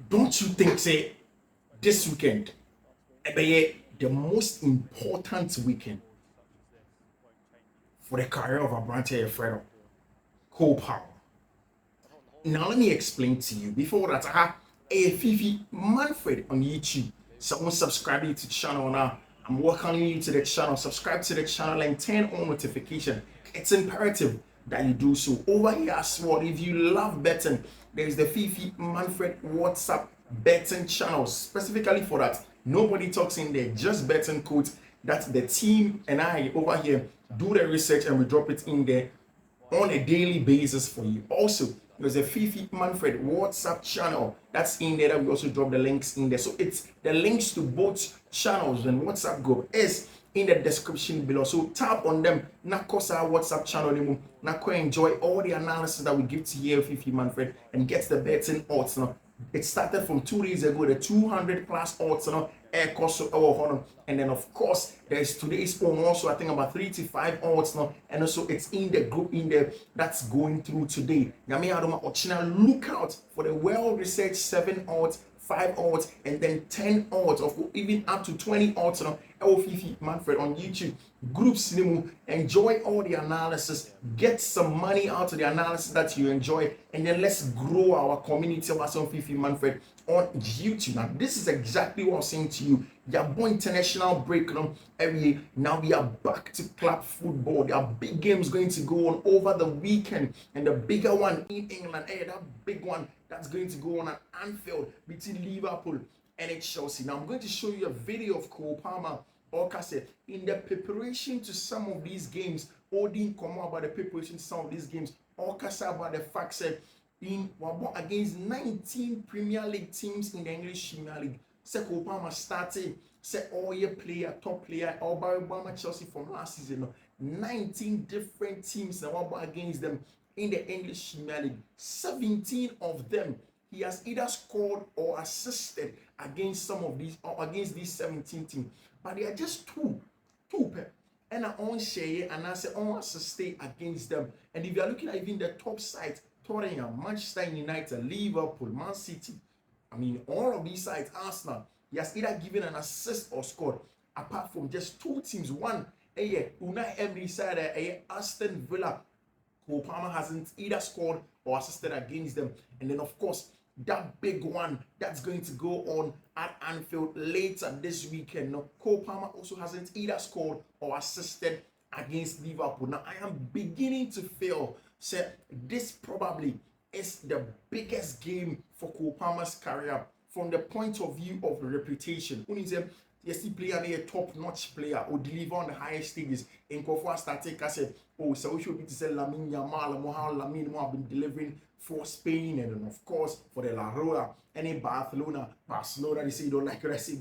don't you think, say, this weekend, the most important weekend for the career of Abrante Fredo, Kole Palmer? Now, let me explain to you. Before that, I have a Fiifi-Manfred on YouTube. Someone subscribe to the channel now. I'm welcoming you to the channel. Subscribe to the channel and turn on notification. It's imperative that you do so. Over here as well, if you love betting, there's the Fiifi-Manfred WhatsApp betting channel specifically for that. Nobody talks in there, just betting codes that the team and I over here do the research and we drop it in there on a daily basis for you. Also, there's a Fiifi-Manfred WhatsApp channel that's in there that we also drop the links in there. So it's the links to both channels and WhatsApp group is in the description below. So tap on them. Now, our WhatsApp channel. Now, enjoy all the analysis that we give to you, Fiifi-Manfred, and get the betting odds. Now, it started from 2 days ago, the 200 plus odds, air cost our and then of course there's today's own also, I think about 3 to 5 odds now, and also it's in the group in there that's going through today. Look out for the well-researched 7 odds, 5 odds, and then 10 odds of even up to 20 odds now. Fiifi-Manfred on YouTube groups. Enjoy all the analysis, get some money out of the analysis that you enjoy, and then let's grow our community of us on Fiifi-Manfred on YouTube. Now, this is exactly what I'm saying to you. Your boy international break every now we are back to club football. There are big games going to go on over the weekend, and the bigger one in England, that big one that's going to go on at Anfield between Liverpool and Chelsea. Now I'm going to show you a video of Kole Palmer in the preparation to some of these games. Odin come about the preparation to some of these games. About the fact that in against 19 Premier League teams in the English Premier League. Kole Palmer started, all your player, top player, all by Chelsea from last season. 19 different teams that were against them in the English Premier League. 17 of them he has either scored or assisted against some of these or against these 17 teams. But they are just two and I on share and I say on assist against them. And if you are looking at even the top sides, Tottenham, Manchester United, Liverpool, Man City, I mean all of these sides, Arsenal, he has either given an assist or scored. Apart from just 2 teams, one Unai Emery side, Aston Villa, Kole Palmer hasn't either scored or assisted against them. And then of course that big one that's going to go on at Anfield later this weekend. Now, Kole Palmer also hasn't either scored or assisted against Liverpool. Now, I am beginning to feel this probably is the biggest game for Kole Palmer's career from the point of view of reputation. Yes, he play a top-notch player or deliver on the highest stages. In Kofa started, I said, so we should be to say Lamine Yamal, how Lamine have been delivering for Spain, and then of course for the La Roya and in Barcelona, they say you don't like it, I say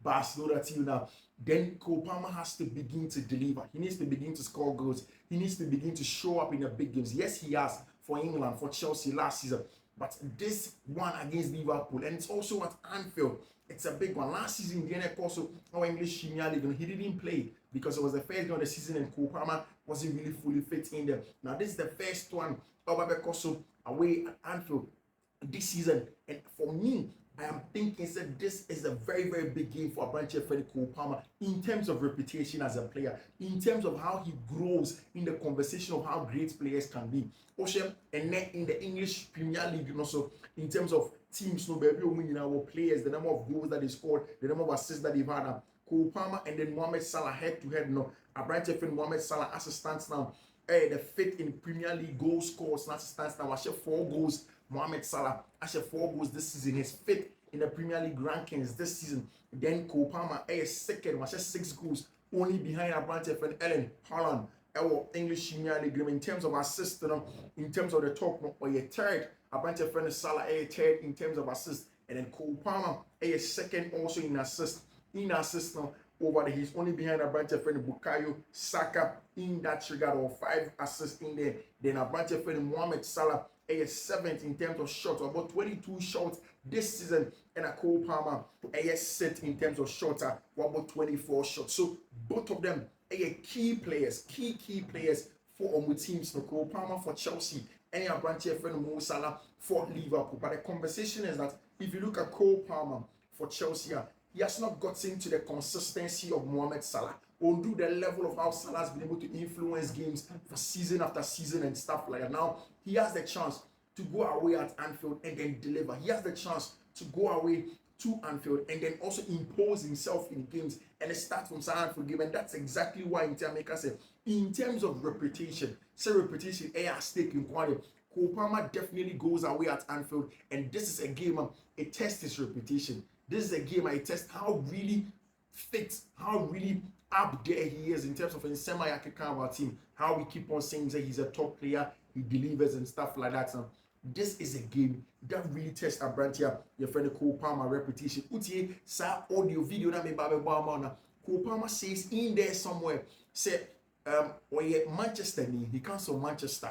Barcelona team now. Then Kole Palmer has to begin to deliver. He needs to begin to score goals. He needs to begin to show up in the big games. Yes, he has for England, for Chelsea last season. But this one against Liverpool, and it's also at Anfield, it's a big one. Last season, also our English Premier League, he didn't play because it was the first game of the season and Kole Palmer wasn't really fully fit in there. Now, this is the first one also away at Anfield this season. And for me, I am thinking that this is a very, very big game for Kole Palmer in terms of reputation as a player, in terms of how he grows in the conversation of how great players can be. And then in the English Premier League, also in terms of teams, players, the number of goals that they scored, the number of assists that they've had. Kole Palmer and then Mohamed Salah head to head. Mohamed Salah as it stands now, the fifth in Premier League goal scores as it stands now. 4 goals. Mohamed Salah has 4 goals this season. He's 5th in the Premier League rankings this season. Then Kole Palmer is 2nd, has 6 goals, only behind Abrante friend Ellen Haaland. English Premier League in terms of assists, in terms of the top, or your 3rd. Abrante friend Salah is 3rd in terms of assists, and then Kole Palmer is 2nd also in assists. Now over there, he's only behind Abrante friend Bukayo Saka in that regard, or 5 assists in there. Then Abrante friend Mohamed Salah is 7th in terms of shots, about 22 shots this season, and Kole Palmer is 6th in terms of shots, about 24 shots. So both of them are key players for teams. Kole Palmer for Chelsea any branch here friend Mo Salah for Liverpool. But the conversation is that if you look at Kole Palmer for Chelsea, he has not gotten to the consistency of Mohamed Salah. Or do the level of how Salah has been able to influence games for season after season and stuff like that. Now he has the chance to go away at Anfield and then deliver. He has the chance to go away to Anfield and then also impose himself in games and start from Anfield game. And that's exactly why Intermaker said, in terms of reputation, reputation at stake in quality. Kole Palmer definitely goes away at Anfield, and this is a game it tests his reputation. This is a game I test how really fit, how really up there he is in terms of in semi-African team. How we keep on saying that he's a top player, he delivers and stuff like that. So this is a game that really tests a brand here. Your friend Kole Palmer reputation. Utie sa audio video that me babe Bama. Kole Palmer says in there somewhere, say Manchester, he comes from Manchester,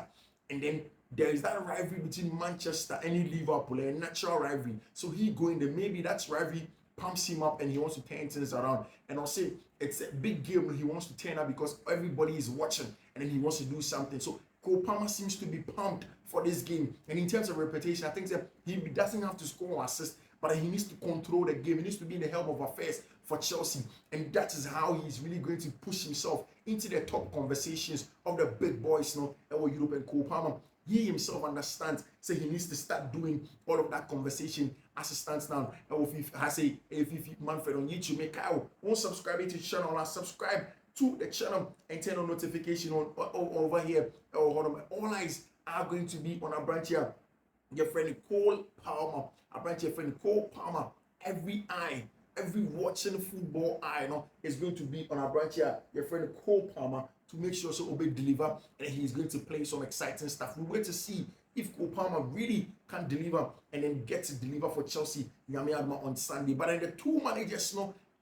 and then there is that rivalry between Manchester and Liverpool, a natural rivalry. So he going there, maybe that's rivalry pumps him up and he wants to turn things around. And I'll say it's a big game he wants to turn up because everybody is watching and then he wants to do something. So Kole Palmer seems to be pumped for this game. And in terms of reputation, I think that he doesn't have to score or assist, but he needs to control the game. He needs to be in the helm of affairs for Chelsea. And that is how he's really going to push himself into the top conversations of the big boys now in Europe. And Kole Palmer, he himself understands, so he needs to start doing all of that conversation as it stands now. And if I say Fiifi-Manfred on YouTube, make out, won't subscribe to the channel, and subscribe to the channel and turn on notification on over here. All eyes are going to be on our branch here. Your friend Kole Palmer, our branch your friend Kole Palmer. Every eye, every watching football eye, is going to be on our branch here. Your friend Kole Palmer, to make sure so Obey deliver, and he's going to play some exciting stuff. We wait to see if Kole Palmer really can deliver and then get to deliver for Chelsea on Sunday. But then the two managers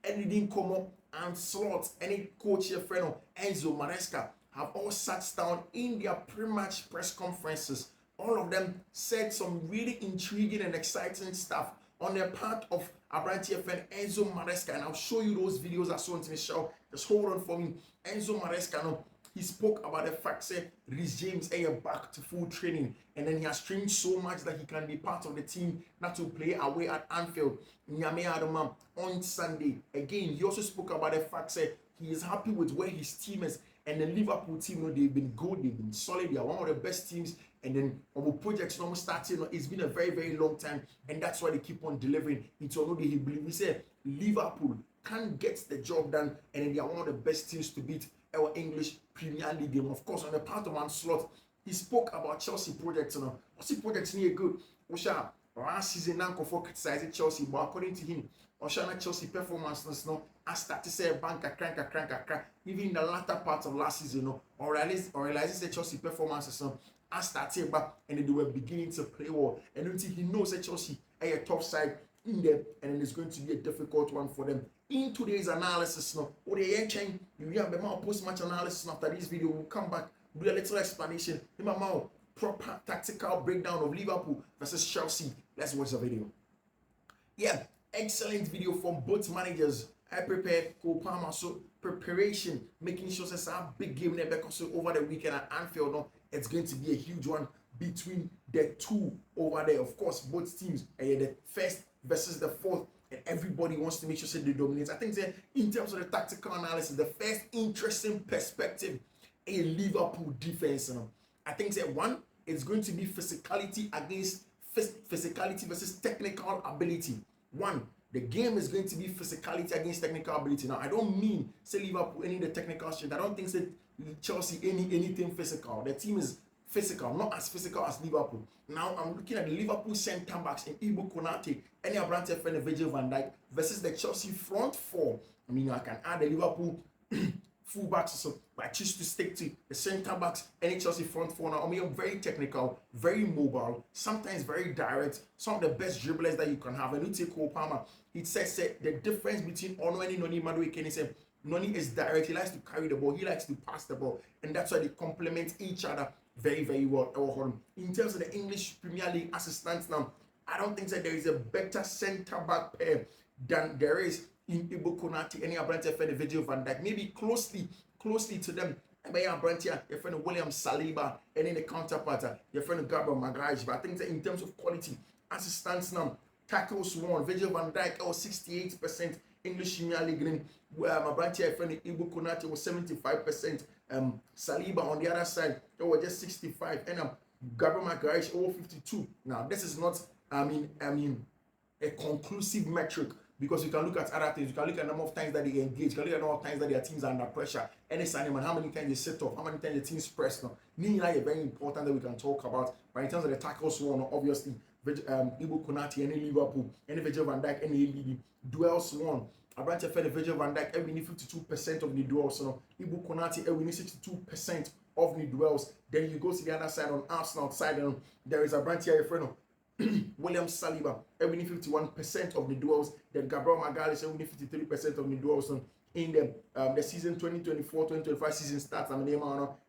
anything come up and slots, any coach your friend Enzo Maresca have all sat down in their pre-match press conferences. All of them said some really intriguing and exciting stuff on the part of Abranti friend Enzo Maresca, and I'll show you those videos as soon as we show. Just hold on for me. Enzo Maresca, he spoke about the fact that Reece James is back to full training, and then he has trained so much that he can be part of the team not to play away at Anfield on Sunday. Again, he also spoke about the fact that he is happy with where his team is, and the Liverpool team, they've been good, they've been solid, they are one of the best teams. And then our projects starting, it's been a very, very long time, and that's why they keep on delivering. It's already he believes. He said Liverpool can get the job done, and then they are one of the best teams to beat our English Premier League game. Of course, on the part of Slot, he spoke about Chelsea projects. Chelsea projects need good. Last season, now for criticizing Chelsea, but according to him, Chelsea performances I started to say bank a crank. Even in the latter part of last season, or realizes the Chelsea performances I started back, and they were beginning to play well. And until he knows that Chelsea are a top side in them, and then it's going to be a difficult one for them. In today's analysis, you have the post-match analysis after this video. We'll come back, do a little explanation. Proper tactical breakdown of Liverpool versus Chelsea. Let's watch the video. Yeah, excellent video from both managers. I prepared Kole Palmer, so preparation, making sure it's a big game because over the weekend at Anfield. It's going to be a huge one between the two over there. Of course, both teams are the first versus the fourth, and everybody wants to make sure they dominate. I think that in terms of the tactical analysis, the first interesting perspective a Liverpool defense. I think that one, it's going to be physicality against physicality versus technical ability. One, the game is going to be physicality against technical ability. Now, I don't mean say Liverpool any the technical strength. I don't think that Chelsea anything physical. The team is physical, not as physical as Liverpool. Now, I'm looking at the Liverpool centre backs in Ibu Konate, any Abrante and Virgil van Dijk versus the Chelsea front four. I mean, I can add the Liverpool fullbacks, so I choose to stick to the centre backs and Chelsea front four. Now, I mean, very technical, very mobile, sometimes very direct. Some of the best dribblers that you can have. And you take Kole Palmer, it says the difference between Ono and Noni Madueke. He said Noni is direct. He likes to carry the ball. He likes to pass the ball, and that's why they complement each other very, very well. In terms of the English Premier League as it stands now, I don't think that there is a better centre back pair than there is in Ibu Konate, any Abrante and Virgil van Dijk. Maybe closely to them, But yeah, Brantia, your friend William Saliba, and in the counterpart, your friend Gabriel Magalhaes. But I think that in terms of quality, as it stands now, tackles won, Virgil van Dijk was 68%, English Premier League, my Brantia, your friend Ibu Konate was 75%, Saliba on the other side, it was just 65, and Gabriel Magalhaes over 52. Now, this is not, I mean, a conclusive metric because you can look at other things. You can look at the number of times that they engage. You can look at the number of times that their teams are under pressure. Any signing, how many times they set off, how many times the teams press. Now, Nina is very important that we can talk about. But in terms of the tackles won, obviously, Ibu Konate, any Liverpool, any Virgil van Dijk, any ABD, duels won. Abrante Fede, Virgil van Dijk, every 52% of the duels. Ibu Konate, every 62% of the duels. Then you go to the other side on Arsenal side, and there is Abrante Efreno. William Saliba, winning 51% of the duels. Then Gabriel Magalhaes, winning 53% of the duels. In the season 2024-2025 season starts,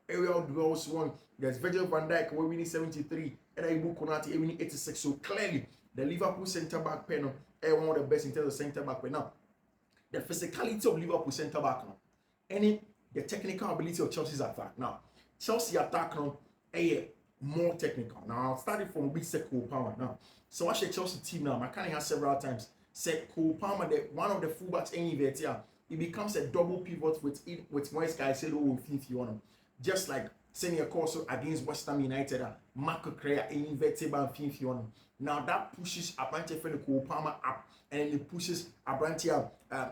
aerial duels won. There's Virgil van Dijk winning 73, and Ibu Konate winning 86. So clearly, the Liverpool centre back pair one of the best in terms of centre back pair. Now, the physicality of Liverpool centre back the technical ability of Chelsea's attack. Now, Chelsea attack more technical. Now, I'll start it from big Kole Palmer. Now, so I Chelsea team now. I can't have several times. Said Kole Palmer, one of the fullbacks any here, it becomes a double pivot with Moise Caicedo Fiifi-Manfred. Just like senior course against West Ham United, Marco Crea inverted by Fiifi-Manfred. Now that pushes Abrante friend Kole Palmer up, and it pushes Abrante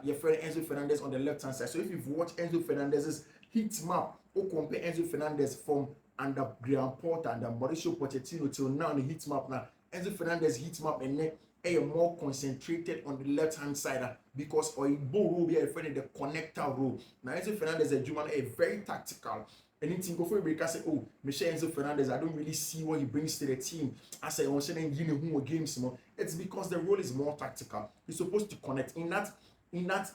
your friend Enzo Fernandez on the left hand side. So if you've watched Enzo Fernandez's heat map, or compare Enzo Fernandez from under Graham Potter and Mauricio Pochettino till now on the heat map now, Enzo Fernandez heat map and more concentrated on the left hand side because Oibo role be a friend the connector role. Now Enzo Fernandez is a very tactical. Anything go for a break, I say, oh, Michel Enzo Fernandez, I don't really see what he brings to the team. I say, I'm saying, games more. It's because the role is more tactical. He's supposed to connect in that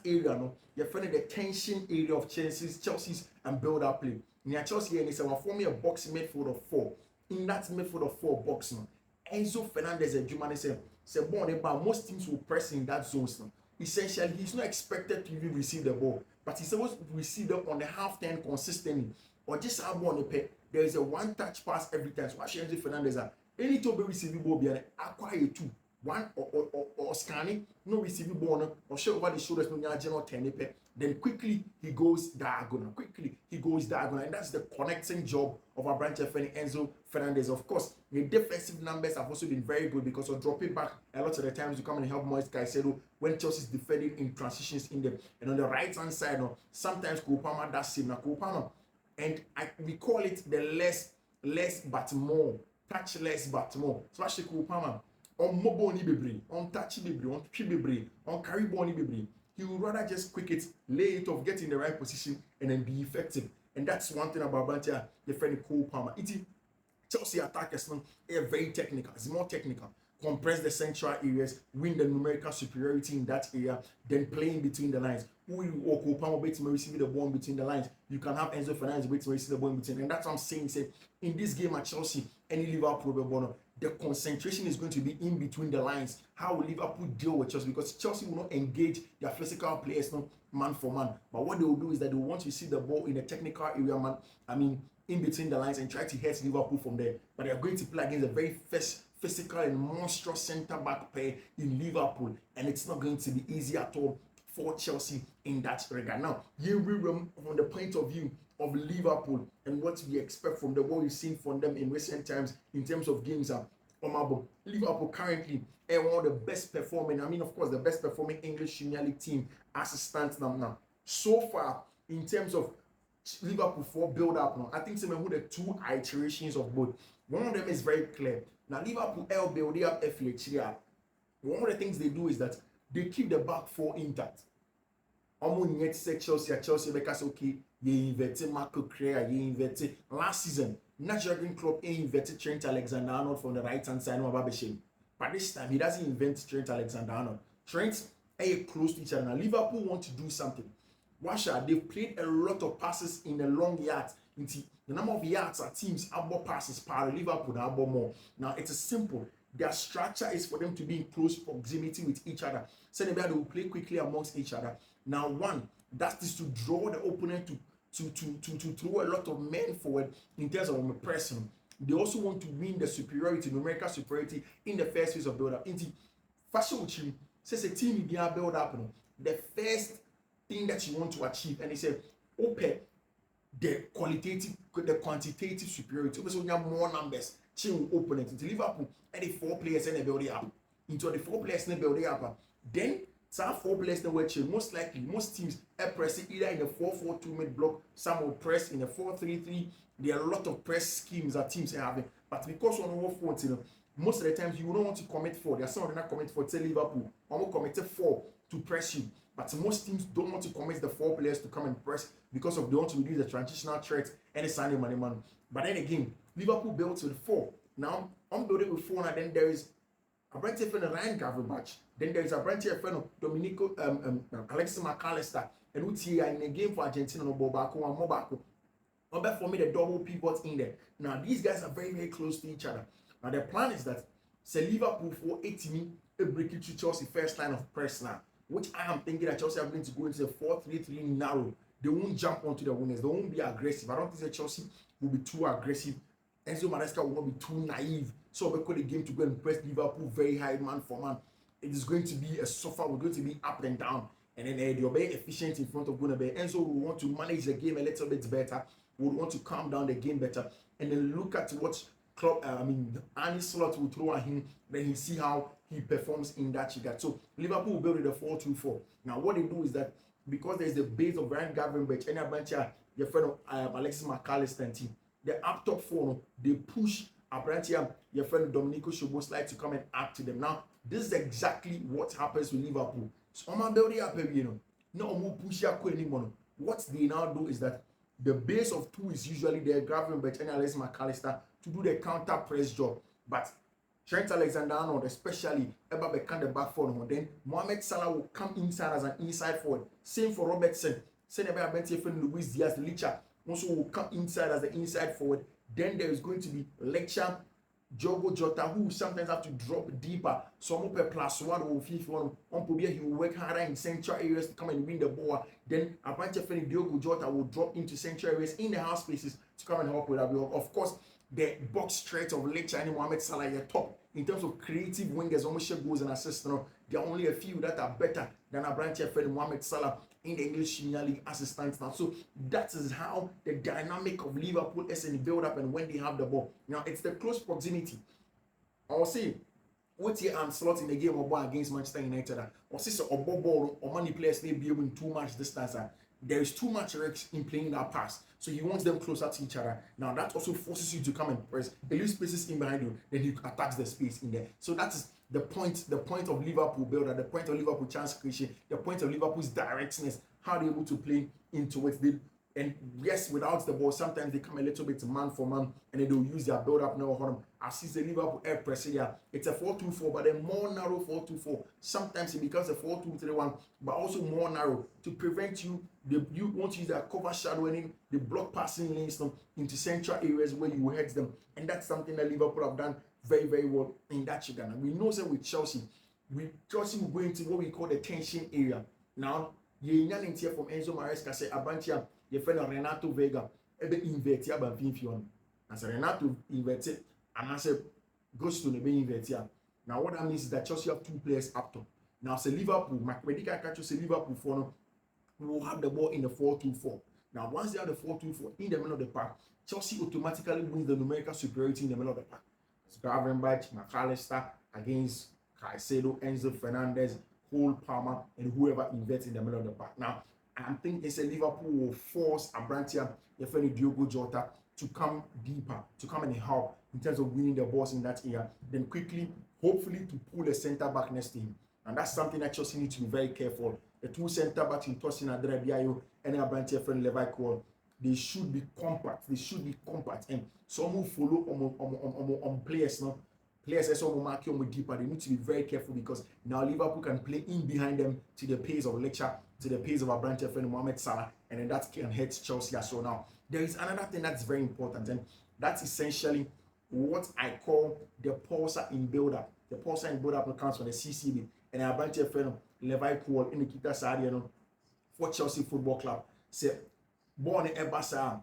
area. No, you're finding the tension area of Chelsea's and build up play. Near Chelsea, and he said, well, for me a box midfield of 4. In that midfield of 4 box, no, Enzo Fernandez and Jumani said, most teams will press in that zone. No. Essentially, he's not expected to even receive the ball, but he's supposed to receive them on the half turn consistently. Or just have one pay. There is a one-touch pass every time. So Enzo Fernandez any to be receiving ball behind acquire 2. One or scanning, no receiving ball, or show over the shoulders, no general 10. Then quickly he goes diagonal. And that's the connecting job of our branch friend Enzo Fernandez. Of course, the defensive numbers have also been very good because of dropping back a lot of the times you come and help Moise Caicedo when Chelsea is defending in transitions in them. And on the right hand side, sometimes Kole Palmer does same. Now Kole Palmer, and we call it the less but more, touch less but more. So actually Kole Palmer on mobile ni bebre, on touchy bebre, on tree bebre, on carry ball ni bebre. He would rather just quick it, lay it off, get in the right position, and then be effective. And that's one thing about Bantia, the friend Kole Palmer. Chelsea attackers are very technical. It's more technical. Compress the central areas, win the numerical superiority in that area, then playing between the lines. Who or Kole Palmer wait to receive the ball between the lines. You can have Enzo Fernandez wait to receive the ball in between. And that's what I'm saying. Say, in this game at Chelsea, any Liverpool, the concentration is going to be in between the lines. How will Liverpool deal with Chelsea? Because Chelsea will not engage their physical players man for man. But what they will do is that they will want to see the ball in the technical area, in between the lines and try to hurt Liverpool from there. But they are going to play against a very physical and monstrous centre back pair in Liverpool, and it's not going to be easy at all for Chelsea in that regard. Now, from the point of view of Liverpool and what we expect from what we've seen from them in recent times in terms of games, Liverpool currently are one of the best performing, of course, the best performing English Premier League team as it stands now. So far, in terms of Liverpool for build up now, I think some of the 2 iterations of both. One of them is very clear. Now Liverpool build up FHR. One of the things they do is that they keep the back 4 intact. Chelsea because okay, you inverted Marco Crea, you inverted last season. Jurgen Klopp inverted Trent Alexander-Arnold from the right hand side of Babeshim. But this time he doesn't invent Trent Alexander-Arnold. Trent are close to each other. Now Liverpool want to do something. They've played a lot of passes in the long yards. The number of yards our teams have passes per Liverpool have more. Now it is simple. Their structure is for them to be in close proximity with each other. So they will play quickly amongst each other. Now, one, that is to draw the opponent to throw a lot of men forward in terms of pressing. They also want to win the superiority, numerical superiority in the first phase of build up. Into fashion which says a team be build up, you know, the first thing that you want to achieve, and they say open the quantitative superiority. So you have more numbers, change opponents into Liverpool and the 4 players and they build it up. Into the 4 players and they build it up. Then some 4 players that will change. Most likely, most teams are pressing either in the 4-4-2 mid block, some will press in the 4-3-3. There are a lot of press schemes that teams are having. But because on all fronts, you know, most of the times you don't want to commit 4. There are some of them that commit 4, say Liverpool. Almost committed 4 to press you. But most teams don't want to commit the 4 players to come and press because of they want to reduce the transitional threat and the Sunday money man. But then again, Liverpool built with 4. Now I'm building with 4, and then there is a branch friend of Ryan Gravenberch. Then there is a branch friend of Dominico Alexis McAllister. And who's here in a game for Argentina no Bobako and Mobako. But for me, the double pivots in there. Now these guys are very, very close to each other. Now the plan is that say Liverpool for 80 a break it to Chelsea first line of press now, which I am thinking that Chelsea are going to go into the 4-3-3 narrow. They won't jump onto the winners. They won't be aggressive. I don't think that Chelsea will be too aggressive. Enzo Maresca will not be too naive. So we call the game to go and press Liverpool very high man for man. It is going to be a suffer. We're going to be up and down. And then they're very efficient in front of Gunnabe. Enzo will want to manage the game a little bit better. Would want to calm down the game better. And then look at what Arne Slot will throw at him. Then he see how he performs in that regard. So Liverpool will build with a 4-2-4. Now what they do is that because there's the base of Ryan Gravenberch and a bunch of your friend of Alexis McAllister and team, the up top 4, they push Abrantia, your friend Dominico Szoboszlai to come and add to them. Now, this is exactly what happens with Liverpool. So, I'm building up, you know, no more push anymore. What they now do is that the base of 2 is usually the Gravenberch and Alexis McAllister to do the counter press job. But Trent Alexander-Arnold, especially, Eba become the back forward. Then Mohamed Salah will come inside as an inside forward. Same for Robertson. Same about Benty friend Luis Diaz, Licha also will come inside as the inside forward. Then there is going to be Lecture, Diogo Jota, who sometimes have to drop deeper. Some per +1 or Fiifi-Manfred on Pobia, he will work harder in central areas to come and win the ball. Then a bunch of Diogo Jota will drop into central areas in the half spaces to come and help with that. Of course, the box threat of Lecture and Mohamed Salah are top. In terms of creative wingers, almost goals and assists, there are only a few that are better than a branch friend Mohamed Salah in the English Premier League as it stands now. So that is how the dynamic of Liverpool is in the build-up and when they have the ball. Now it's the close proximity. I'll say, what here I'm slot in the game of ball against Manchester United, or sister or ball or many players may be able in too much distance. There is too much risk in playing that pass. So he wants them closer to each other. Now that also forces you to come and press. He leaves spaces in behind you, then he attacks the space in there. So that is the point of Liverpool builder, the point of Liverpool chance creation, the point of Liverpool's directness, how they're able to play into it. And yes, without the ball, sometimes they come a little bit man for man and then they'll use their build-up now. As is the Liverpool air press here. It's a 4-2-4, but a more narrow 4-2-4. Sometimes it becomes a 4-2-3-1, but also more narrow to prevent you. You want to use their cover shadowing, the block passing lanes into central areas where you hurt them. And that's something that Liverpool have done very, very well in that regard. And we know that with Chelsea will go into what we call the tension area. Now, you hear from Enzo Maresca say Abantia, your friend Renato Vega, ebe invert ya ba Fiifi-Manfred. As Renato inverted, and I said goes to the be invert ya. Now what that means is that Chelsea have 2 players up top. Now say Liverpool, Medical catch say Liverpool for no, will have the ball in the 4-2-4. Now once they have the 4-2-4 in the middle of the park, Chelsea automatically wins the numerical superiority in the middle of the park. It's Gravenberch, McAllister against Caicedo, Enzo Fernandez, Kole Palmer, and whoever inverts in the middle of the park. Now, I'm thinking Liverpool will force Abrantia, your friend Diogo Jota, to come deeper, to come and help in terms of winning the balls in that area. Then quickly, hopefully, to pull a centre back next to him. And that's something that Chelsea need to be very careful. The 2 centre backs in Tosin Adrabio and Abrantia friend Levi Cole, they should be compact. And some who follow on players now. Players also mark deeper. They need to be very careful because now Liverpool can play in behind them to the pace of Lecture, to the pace of our branch friend Mohamed Salah, and then that can hurt Chelsea as well. Now, there is another thing that's very important, and that's essentially what I call the pulsar in build-up. The pulsar in build-up comes from the CCB, and our branch friend Levi Cole in the Kita Sadiano for Chelsea Football Club. So, ball on the Ebasa,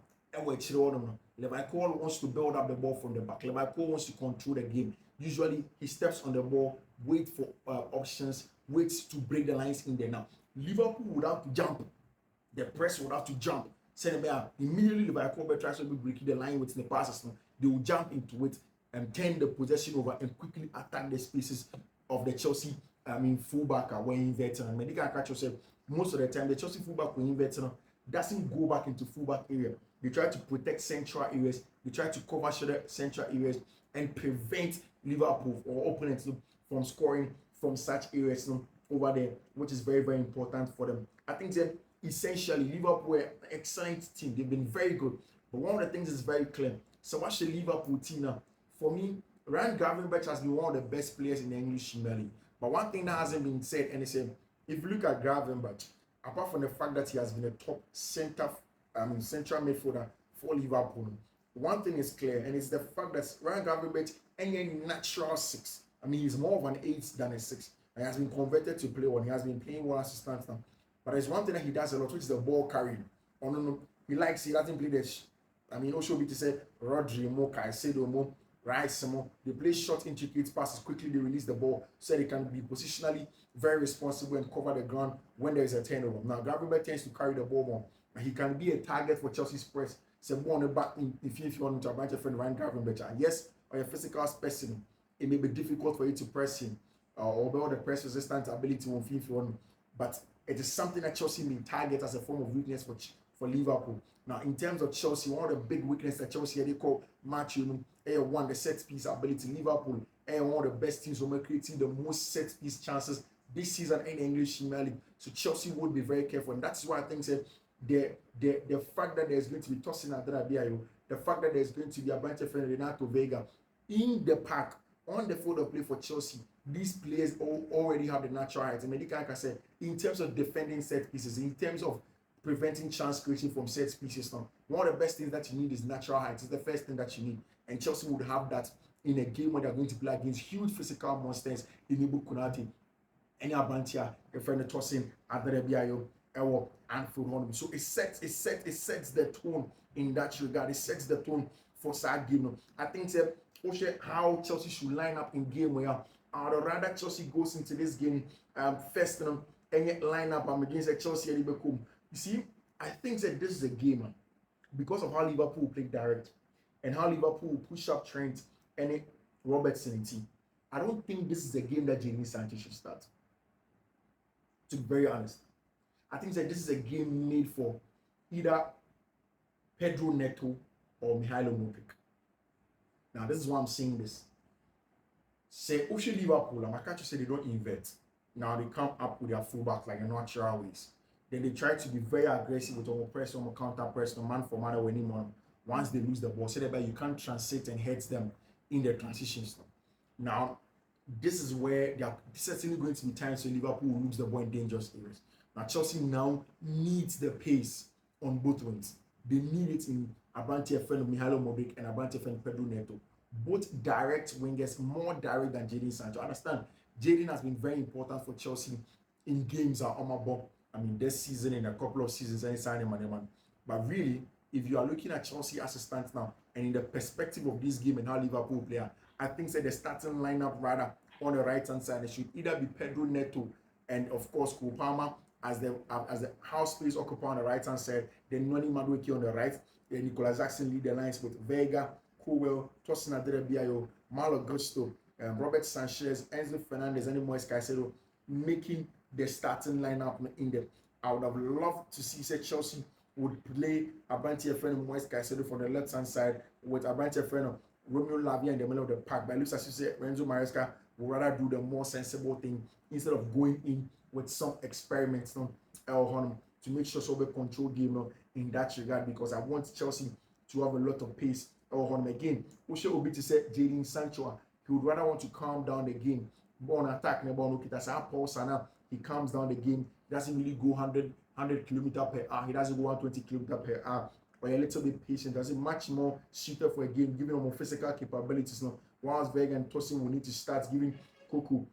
Liverpool wants to build up the ball from the back. Liverpool wants to control the game. Usually, he steps on the ball, wait for options, waits to break the lines in there. Now, Liverpool would have to jump. The press would have to jump. Send them immediately. Liverpool tries to be breaking the line with the passes. They will jump into it and turn the possession over and quickly attack the spaces of the Chelsea. Fullback when inverting. And Medical catch yourself most of the time. The Chelsea fullback when inverting doesn't go back into fullback area. They try to protect central areas. They try to cover central areas and prevent Liverpool or opponents from scoring from such areas over there, which is very, very important for them. I think that essentially Liverpool were an excellent team. They've been very good. But one of the things is very clear. So what's the Liverpool team now? For me, Ryan Gravenberch has been one of the best players in the English Premier League. But one thing that hasn't been said, and it's if you look at Gravenberch, apart from the fact that he has been a top central midfielder for Liverpool, one thing is clear, and it's the fact that Ryan Gravenberch ain't a natural 6. He's more of an 8 than a 6. And he has been converted to play one. He has been playing one assistant now. But there's one thing that he does a lot, which is the ball carrying. He doesn't play this. Also be to say Rodri, Caicedo, Rice, they play short, intricate passes. Quickly they release the ball so they can be positionally very responsible and cover the ground when there is a turnover. Now, Gravenberch tends to carry the ball more. And he can be a target for Chelsea's press. So, on the back, if you want to have a friend Ryan Gravenberch, and yes, or a physical specimen, it may be difficult for you to press him or build the press resistant ability on Fiifi-Manfred. But it is something that Chelsea may target as a form of weakness for Liverpool. Now, in terms of Chelsea, one of the big weaknesses that Chelsea they call Matthew, one the set piece ability. Liverpool, one of the best teams who are creating the most set piece chances this season in English Premier League. So Chelsea would be very careful, and that's why I think the fact that there's going to be Tosin Adrabia, the fact that there's going to be a bunch of Renato Vega in the pack on the field of play for Chelsea, these players already have the natural height. And like I said, in terms of defending set pieces, in terms of preventing chance creation from set pieces, now one of the best things that you need is natural height. It's the first thing that you need, and Chelsea would have that in a game where they're going to play against huge physical monsters in Ibu Kunati, any Abantia, a friend of Tosin Adrabia, Anfield Honor. So it sets the tone in that regard. It sets the tone for that game. I think how Chelsea should line up in game where I would rather Chelsea goes into this game first and line up against Chelsea and Liverpool. You see, I think that this is a game because of how Liverpool played direct and how Liverpool push up Trent and Robertson in team. I don't think this is a game that Jadon Sancho should start. To be very honest, I think that this is a game made for either Pedro Neto or Mihailo Mudryk. Now, this is why I'm saying this. Say, Ocean Liverpool, I can't just say they don't invert. Now, they come up with their fullback like in natural ways. Then they try to be very aggressive with our press, our counter press, no man for man when anyone. Once they lose the ball, so that you can't translate and hurt them in the transitions. Now, this is where there are certainly going to be times when Liverpool will lose the ball in dangerous areas. Now, Chelsea now needs the pace on both wings. They need it in Abante friend Mihailo Mudryk and Abante friend Pedro Neto. Both direct wingers, more direct than Jadon Sancho. Understand, Jadon has been very important for Chelsea in games at Omabo. This season and a couple of seasons and signing man. But really, if you are looking at Chelsea as it stands now, and in the perspective of this game and how Liverpool play, I think that the starting lineup rather on the right hand side, it should either be Pedro Neto and of course Kole Palmer as the house plays occupy on the right hand side, then Noni Madueke on the right, then Nicolas Jackson lead the lines with Vega, Cowell, Tosin Adrabia, Malo Gusto, Robert Sanchez, Enzo Fernandez, and Moise Caicedo making the starting lineup in there. I would have loved to see Chelsea would play Abante friend Moise Caicedo from the left hand side with Abante friend Romeo Lavia in the middle of the pack. But it looks as you say Renzo Maresca would rather do the more sensible thing instead of going in with some experiments to make sure so we control game in that regard, because I want Chelsea to have a lot of pace. Again, Ushe Obi to say Jadon Sancho, he would rather want to calm down the game. Born attack, he calms down the game. He doesn't really go 100 km per hour. He doesn't go 120 km per hour. But a little bit patient. Does it much more suited for a game, giving him more physical capabilities now. Whilst Vega and Tosin will need to start giving Koku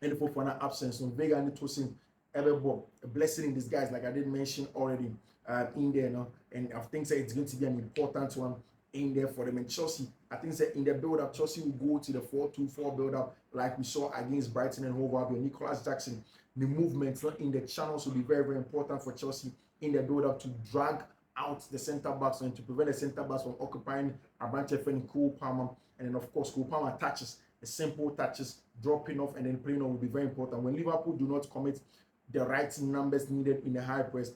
and for an absence. So Vega and Tosin, a blessing in disguise, like I did mention already. in there now, and I think that it's going to be an important one in there for them. And Chelsea, I think that in the build-up, Chelsea will go to the 4-2-4 build-up like we saw against Brighton and Hove Albion. Nicholas Jackson, the movements in the channels will be very, very important for Chelsea in the build-up to drag out the centre backs and to prevent the centre backs from occupying Abrante and Kole Palmer. And then, of course, Kole Palmer touches, the simple touches, dropping off and then playing on will be very important. When Liverpool do not commit the right numbers needed in the high press,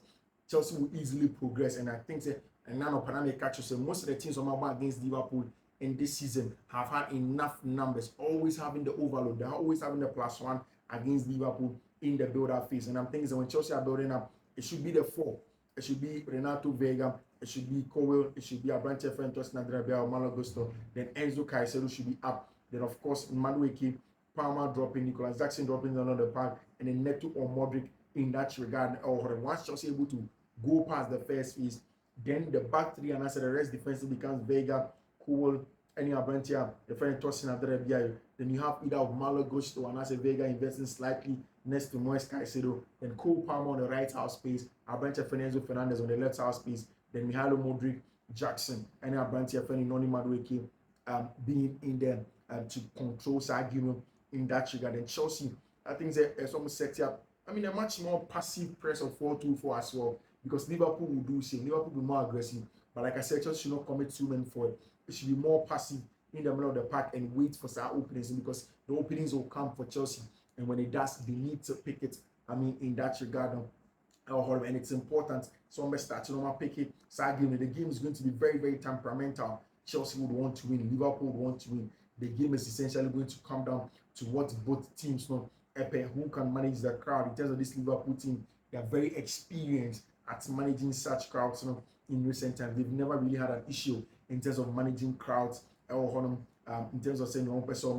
Chelsea will easily progress. And I think that and now Panama catches most of the teams on my back against Liverpool in this season have had enough numbers, always having the overload. They're always having the +1 against Liverpool in the build-up phase. And I'm thinking that when Chelsea are building up, it should be the 4. It should be Renato Vega, it should be Cowell, it should be Abrante Fentos, Nadrabia, Malo Gusto, then Enzo Caicedo should be up. Then, of course, Madueke, Palmer dropping, Nicholas Jackson dropping down on the park, and then Neto or Modric in that regard. Or once Chelsea able to go past the first phase, then the back three and I said the rest defensive becomes Vega, Cowell, any Abrantia, the friend tossing at the BI. Then you have either of Malo Gusto and I said Vega investing slightly next to Moise Caicedo, then Kole Palmer on the right half space, Abrantia Fernandez on the left half space, then Mihailo Modric, Jackson, and Abrantia Noni Madueke being in there to control Sagino in that regard. And Chelsea, I think it's almost set up. I mean, a much more passive press of 4-2-4 as well, because Liverpool will do same. Liverpool will be more aggressive. But like I said, Chelsea should not commit too many forward. It should be more passive in the middle of the park and wait for some openings, because the openings will come for Chelsea. And when it does, they need to pick it. I mean, in that regard, and it's important. Somebody starting on my pick it. So the game is going to be very, very temperamental. Chelsea would want to win. Liverpool would want to win. The game is essentially going to come down to what both teams know. Who can manage the crowd. In terms of this Liverpool team, they are very experienced at managing such crowds. In recent times, they've never really had an issue in terms of managing crowds. In terms of saying one person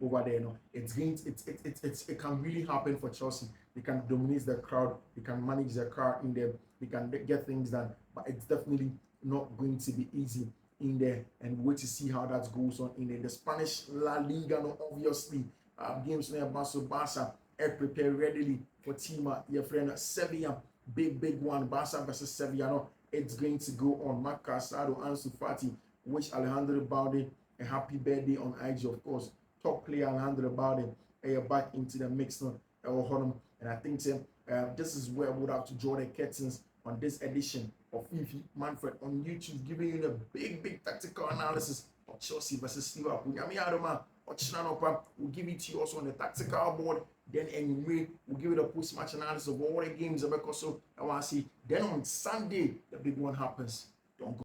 over there, it can really happen for Chelsea. They can dominate the crowd. They can manage the crowd in there. They can get things done. But it's definitely not going to be easy in there. And wait to see how that goes on in there. The Spanish La Liga, obviously. Games near Barca prepare readily for Tima, your friend Sevilla, big one, Barca versus Sevilla. It's going to go on. Marc Casado, Ansu Fati, wish Alejandro Balde a happy birthday on IG, of course. Top player Alejandro Balde, back into the mix now. And I think this is where we would have to draw the curtains on this edition of Fiifi-Manfred on YouTube, giving you the big tactical analysis of Chelsea versus Liverpool. We'll give it to you also on the tactical board. Then anyway, we'll give it a post-match analysis of all the games. So I want to see. Then on Sunday, the big one happens. Don't go.